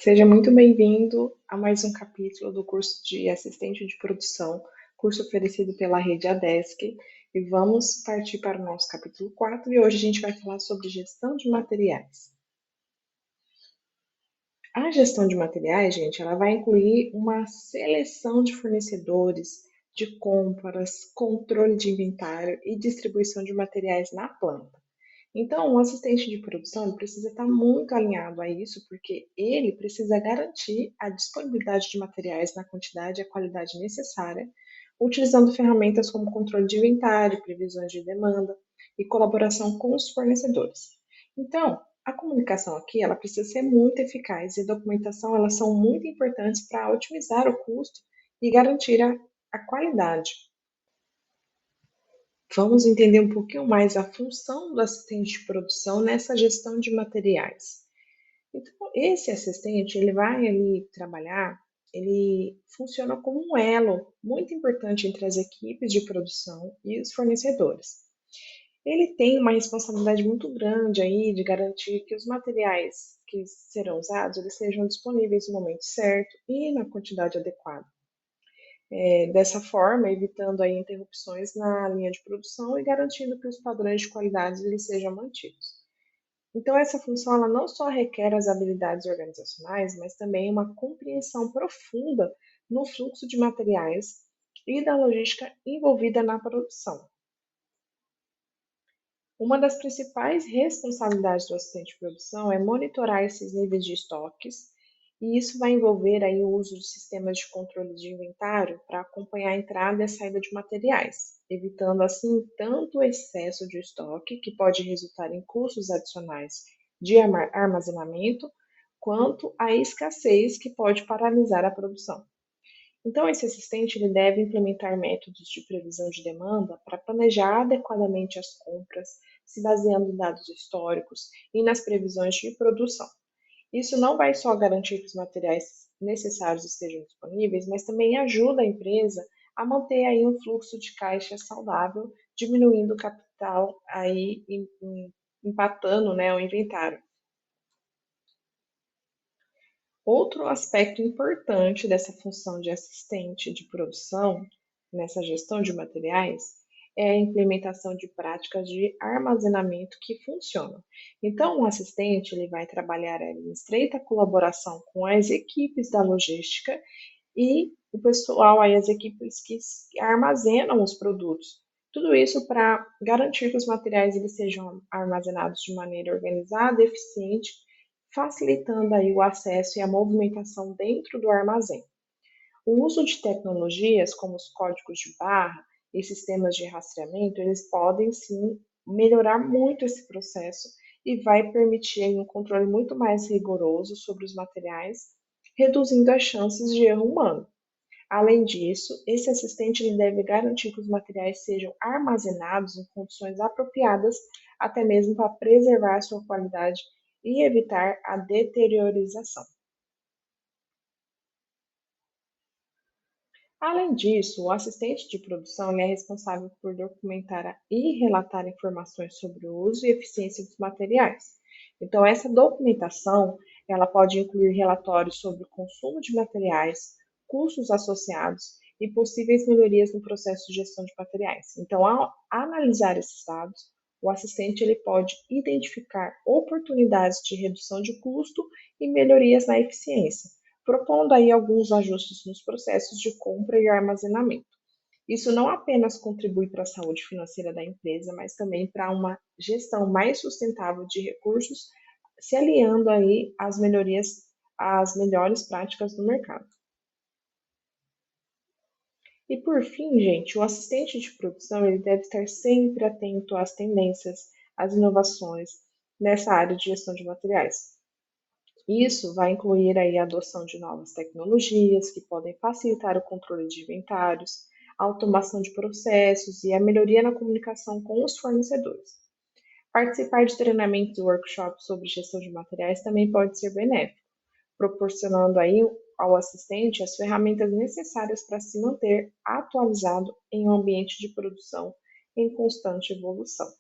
Seja muito bem-vindo a mais um capítulo do curso de Assistente de Produção, curso oferecido pela rede ADESC, e vamos partir para o nosso capítulo 4, e hoje a gente vai falar sobre gestão de materiais. A gestão de materiais, gente, ela vai incluir uma seleção de fornecedores, de compras, controle de inventário e distribuição de materiais na planta. Então, o assistente de produção ele precisa estar muito alinhado a isso, porque ele precisa garantir a disponibilidade de materiais na quantidade e a qualidade necessária, utilizando ferramentas como controle de inventário, previsões de demanda e colaboração com os fornecedores. Então, a comunicação aqui ela precisa ser muito eficaz e a documentação elas são muito importantes para otimizar o custo e garantir a qualidade. Vamos entender um pouquinho mais a função do assistente de produção nessa gestão de materiais. Então, esse assistente, ele vai ali trabalhar, ele funciona como um elo muito importante entre as equipes de produção e os fornecedores. Ele tem uma responsabilidade muito grande aí de garantir que os materiais que serão usados, eles sejam disponíveis no momento certo e na quantidade adequada. Dessa forma, evitando aí interrupções na linha de produção e garantindo que os padrões de qualidade eles sejam mantidos. Então, essa função ela não só requer as habilidades organizacionais, mas também uma compreensão profunda no fluxo de materiais e da logística envolvida na produção. Uma das principais responsabilidades do assistente de produção é monitorar esses níveis de estoques, e isso vai envolver aí o uso de sistemas de controle de inventário para acompanhar a entrada e a saída de materiais, evitando assim tanto o excesso de estoque, que pode resultar em custos adicionais de armazenamento, quanto a escassez, que pode paralisar a produção. Então, esse assistente ele deve implementar métodos de previsão de demanda para planejar adequadamente as compras, se baseando em dados históricos e nas previsões de produção. Isso não vai só garantir que os materiais necessários estejam disponíveis, mas também ajuda a empresa a manter aí um fluxo de caixa saudável, diminuindo o capital aí, empatando, né, o inventário. Outro aspecto importante dessa função de assistente de produção, nessa gestão de materiais, é a implementação de práticas de armazenamento que funcionam. Então, o assistente ele vai trabalhar em estreita colaboração com as equipes da logística e o pessoal, aí, as equipes que armazenam os produtos. Tudo isso para garantir que os materiais eles sejam armazenados de maneira organizada, eficiente, facilitando aí o acesso e a movimentação dentro do armazém. O uso de tecnologias como os códigos de barra e sistemas de rastreamento, eles podem sim melhorar muito esse processo e vai permitir aí um controle muito mais rigoroso sobre os materiais, reduzindo as chances de erro humano. Além disso, esse assistente ele deve garantir que os materiais sejam armazenados em condições apropriadas, até mesmo para preservar sua qualidade e evitar a deteriorização. Além disso, o assistente de produção ele é responsável por documentar e relatar informações sobre o uso e eficiência dos materiais. Então, essa documentação ela pode incluir relatórios sobre o consumo de materiais, custos associados e possíveis melhorias no processo de gestão de materiais. Então, ao analisar esses dados, o assistente ele pode identificar oportunidades de redução de custo e melhorias na eficiência, propondo aí alguns ajustes nos processos de compra e armazenamento. Isso não apenas contribui para a saúde financeira da empresa, mas também para uma gestão mais sustentável de recursos, se aliando aí às melhorias, às melhores práticas do mercado. E por fim, gente, o assistente de produção ele deve estar sempre atento às tendências, às inovações nessa área de gestão de materiais. Isso vai incluir aí a adoção de novas tecnologias que podem facilitar o controle de inventários, a automação de processos e a melhoria na comunicação com os fornecedores. Participar de treinamentos e workshops sobre gestão de materiais também pode ser benéfico, proporcionando aí ao assistente as ferramentas necessárias para se manter atualizado em um ambiente de produção em constante evolução.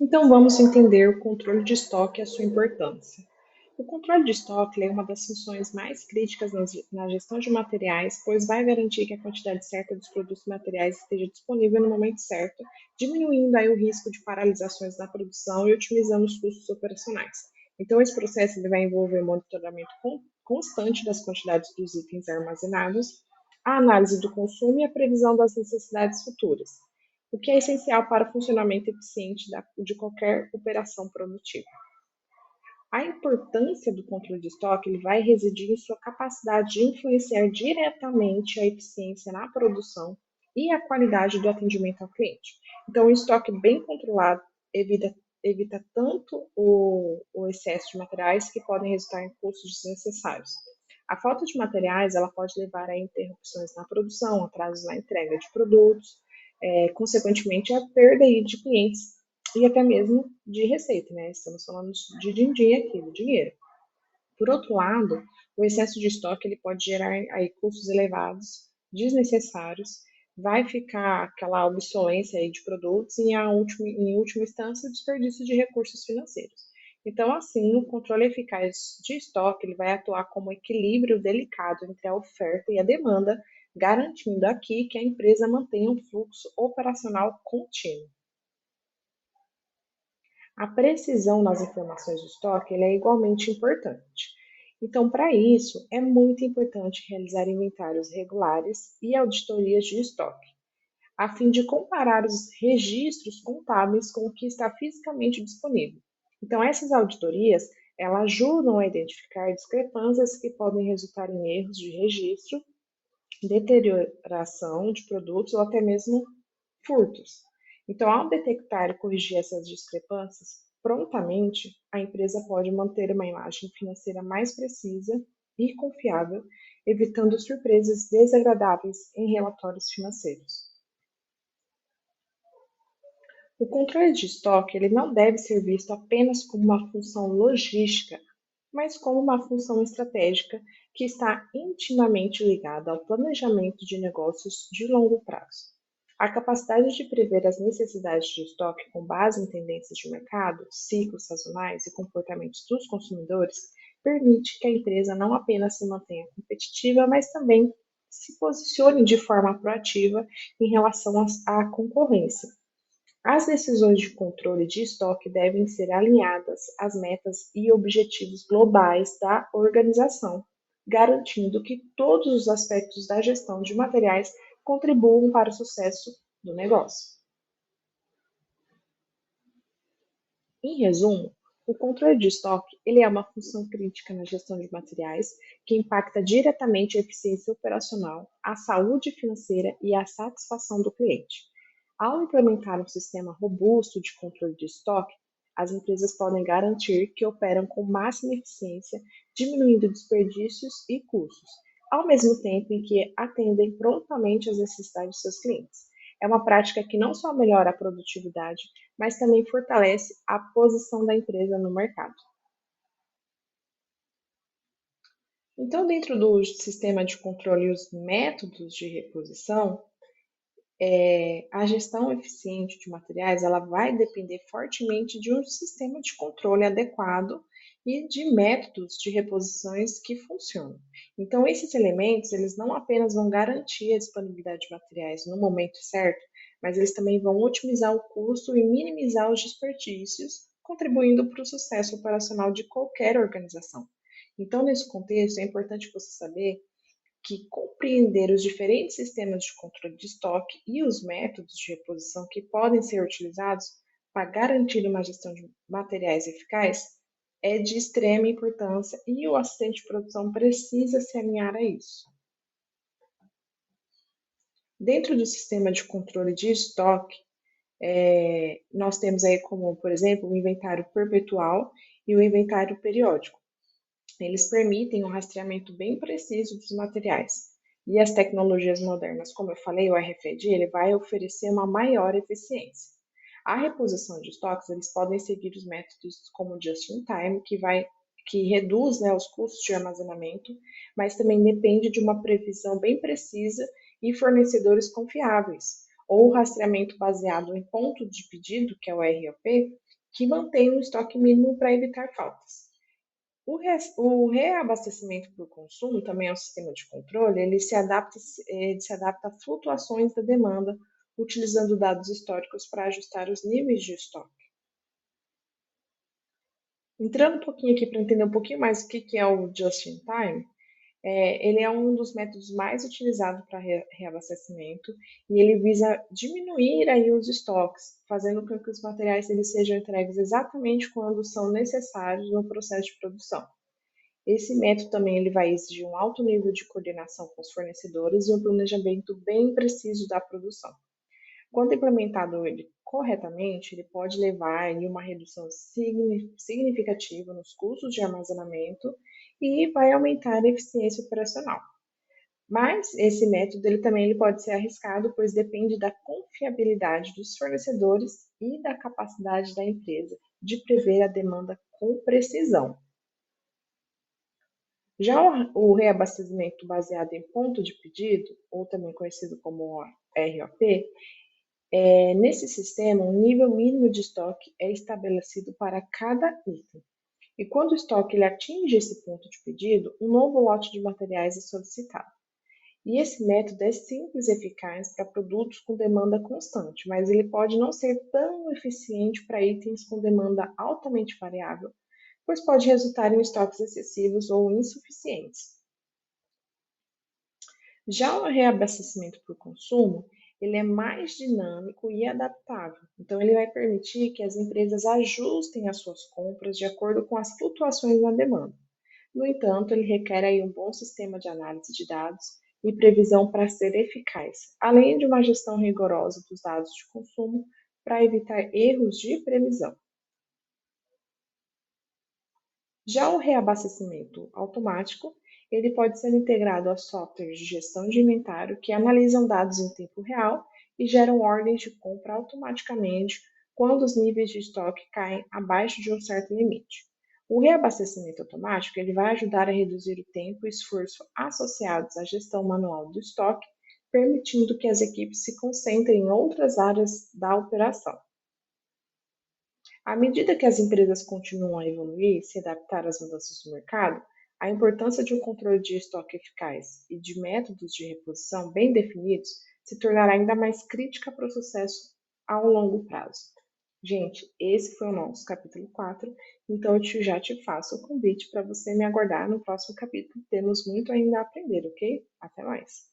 Então vamos entender o controle de estoque e a sua importância. O controle de estoque é uma das funções mais críticas na gestão de materiais, pois vai garantir que a quantidade certa dos produtos e materiais esteja disponível no momento certo, diminuindo aí o risco de paralisações na produção e otimizando os custos operacionais. Então, esse processo ele vai envolver monitoramento constante das quantidades dos itens armazenados, a análise do consumo e a previsão das necessidades futuras, o que é essencial para o funcionamento eficiente de qualquer operação produtiva. A importância do controle de estoque ele vai residir em sua capacidade de influenciar diretamente a eficiência na produção e a qualidade do atendimento ao cliente. Então, o estoque bem controlado evita tanto o excesso de materiais que podem resultar em custos desnecessários. A falta de materiais ela pode levar a interrupções na produção, atrasos na entrega de produtos, consequentemente a perda de clientes e até mesmo de receita, né? Estamos falando de din-din aqui, do dinheiro. Por outro lado, o excesso de estoque ele pode gerar aí custos elevados, desnecessários, vai ficar aquela obsolência aí de produtos e, em última instância, o desperdício de recursos financeiros. Então, assim, o controle eficaz de estoque ele vai atuar como equilíbrio delicado entre a oferta e a demanda, garantindo aqui que a empresa mantenha um fluxo operacional contínuo. A precisão nas informações do estoque é igualmente importante. Então, para isso, é muito importante realizar inventários regulares e auditorias de estoque, a fim de comparar os registros contábeis com o que está fisicamente disponível. Então, essas auditorias, elas ajudam a identificar discrepâncias que podem resultar em erros de registro, deterioração de produtos ou até mesmo furtos. Então, ao detectar e corrigir essas discrepâncias prontamente, a empresa pode manter uma imagem financeira mais precisa e confiável, evitando surpresas desagradáveis em relatórios financeiros. O controle de estoque ele não deve ser visto apenas como uma função logística, mas como uma função estratégica que está intimamente ligada ao planejamento de negócios de longo prazo. A capacidade de prever as necessidades de estoque com base em tendências de mercado, ciclos sazonais e comportamentos dos consumidores permite que a empresa não apenas se mantenha competitiva, mas também se posicione de forma proativa em relação à concorrência. As decisões de controle de estoque devem ser alinhadas às metas e objetivos globais da organização, garantindo que todos os aspectos da gestão de materiais contribuam para o sucesso do negócio. Em resumo, o controle de estoque ele é uma função crítica na gestão de materiais que impacta diretamente a eficiência operacional, a saúde financeira e a satisfação do cliente. Ao implementar um sistema robusto de controle de estoque, as empresas podem garantir que operam com máxima eficiência, diminuindo desperdícios e custos, ao mesmo tempo em que atendem prontamente às necessidades de seus clientes. É uma prática que não só melhora a produtividade, mas também fortalece a posição da empresa no mercado. Então, dentro do sistema de controle e os métodos de reposição, a gestão eficiente de materiais ela vai depender fortemente de um sistema de controle adequado e de métodos de reposições que funcionam. Então, esses elementos, eles não apenas vão garantir a disponibilidade de materiais no momento certo, mas eles também vão otimizar o custo e minimizar os desperdícios, contribuindo para o sucesso operacional de qualquer organização. Então, nesse contexto, é importante você saber que compreender os diferentes sistemas de controle de estoque e os métodos de reposição que podem ser utilizados para garantir uma gestão de materiais eficaz é de extrema importância e o assistente de produção precisa se alinhar a isso. Dentro do sistema de controle de estoque, nós temos aí como, por exemplo, o inventário perpetual e o inventário periódico. Eles permitem um rastreamento bem preciso dos materiais. E as tecnologias modernas, como eu falei, o RFID, ele vai oferecer uma maior eficiência. A reposição de estoques, eles podem seguir os métodos como just-in-time, que reduz, né, os custos de armazenamento, mas também depende de uma previsão bem precisa e fornecedores confiáveis, ou o rastreamento baseado em ponto de pedido, que é o ROP, que mantém um estoque mínimo para evitar faltas. O reabastecimento por consumo também é um sistema de controle, ele se adapta a flutuações da demanda, utilizando dados históricos para ajustar os níveis de estoque. Entrando um pouquinho aqui para entender um pouquinho mais o que é o just-in-time, ele é um dos métodos mais utilizados para reabastecimento e ele visa diminuir aí os estoques, fazendo com que os materiais eles sejam entregues exatamente quando são necessários no processo de produção. Esse método também ele vai exigir um alto nível de coordenação com os fornecedores e um planejamento bem preciso da produção. Quando implementado ele corretamente, ele pode levar aí uma redução significativa nos custos de armazenamento e vai aumentar a eficiência operacional. Mas esse método ele pode ser arriscado, pois depende da confiabilidade dos fornecedores e da capacidade da empresa de prever a demanda com precisão. Já o reabastecimento baseado em ponto de pedido, ou também conhecido como ROP, nesse sistema, um nível mínimo de estoque é estabelecido para cada item. E quando o estoque ele atinge esse ponto de pedido, um novo lote de materiais é solicitado. E esse método é simples e eficaz para produtos com demanda constante, mas ele pode não ser tão eficiente para itens com demanda altamente variável, pois pode resultar em estoques excessivos ou insuficientes. Já o reabastecimento por consumo, ele é mais dinâmico e adaptável. Então, ele vai permitir que as empresas ajustem as suas compras de acordo com as flutuações na demanda. No entanto, ele requer aí um bom sistema de análise de dados e previsão para ser eficaz, além de uma gestão rigorosa dos dados de consumo para evitar erros de previsão. Já o reabastecimento automático, ele pode ser integrado a softwares de gestão de inventário que analisam dados em tempo real e geram ordens de compra automaticamente quando os níveis de estoque caem abaixo de um certo limite. O reabastecimento automático ele vai ajudar a reduzir o tempo e esforço associados à gestão manual do estoque, permitindo que as equipes se concentrem em outras áreas da operação. À medida que as empresas continuam a evoluir e se adaptar às mudanças do mercado, a importância de um controle de estoque eficaz e de métodos de reposição bem definidos se tornará ainda mais crítica para o sucesso ao longo prazo. Gente, esse foi o nosso capítulo 4, então já te faço o convite para você me aguardar no próximo capítulo. Temos muito ainda a aprender, ok? Até mais!